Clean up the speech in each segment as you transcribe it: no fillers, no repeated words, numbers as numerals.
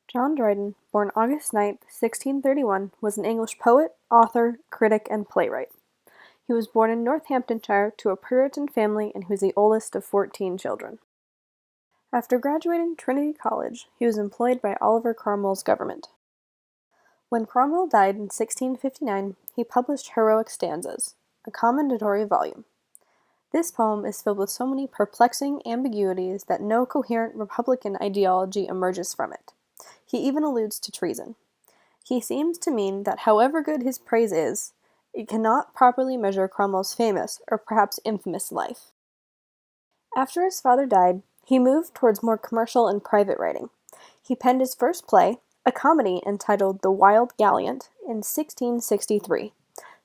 John Dryden, born August 9, 1631, was an English poet, author, critic, and playwright. He was born in Northamptonshire to a Puritan family and he was the oldest of 14 children. After graduating Trinity College, he was employed by Oliver Cromwell's government. When Cromwell died in 1659, he published Heroic Stanzas, a commendatory volume. This poem is filled with so many perplexing ambiguities that no coherent Republican ideology emerges from it. He even alludes to treason. He seems to mean that however good his praise is, it cannot properly measure Cromwell's famous, or perhaps infamous, life. After his father died, he moved towards more commercial and private writing. He penned his first play, a comedy entitled The Wild Gallant, in 1663.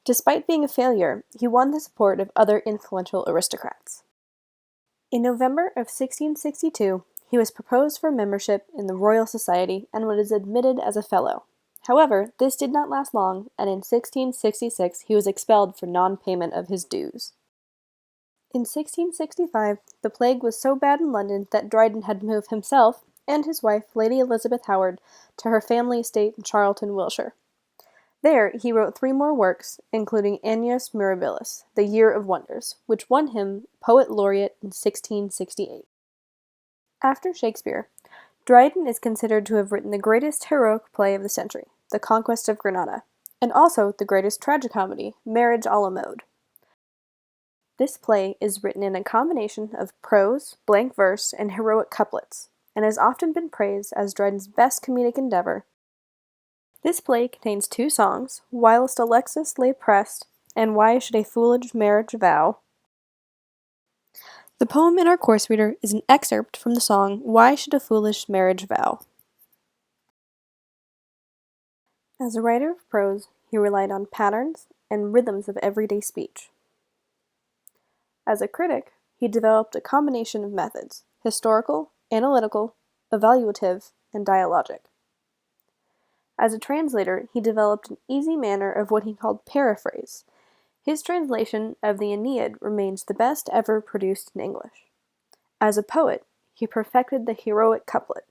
Despite being a failure, he won the support of other influential aristocrats. In November of 1662, he was proposed for membership in the Royal Society and was admitted as a fellow. However, this did not last long, and in 1666 he was expelled for non-payment of his dues. In 1665, the plague was so bad in London that Dryden had to move himself and his wife, Lady Elizabeth Howard, to her family estate in Charlton, Wiltshire. There, he wrote 3 more works, including Annus Mirabilis, The Year of Wonders, which won him Poet Laureate in 1668. After Shakespeare, Dryden is considered to have written the greatest heroic play of the century, The Conquest of Granada, and also the greatest tragicomedy, Marriage a la Mode. This play is written in a combination of prose, blank verse, and heroic couplets, and has often been praised as Dryden's best comedic endeavor. This play contains 2 songs, Whilst Alexis Lay Pressed, and Why Should a Foolish Marriage Vow? The poem in our course reader is an excerpt from the song Why Should a Foolish Marriage Vow? As a writer of prose, he relied on patterns and rhythms of everyday speech. As a critic, he developed a combination of methods, historical, analytical, evaluative, and dialogic. As a translator, he developed an easy manner of what he called paraphrase. His translation of the Aeneid remains the best ever produced in English. As a poet, he perfected the heroic couplet.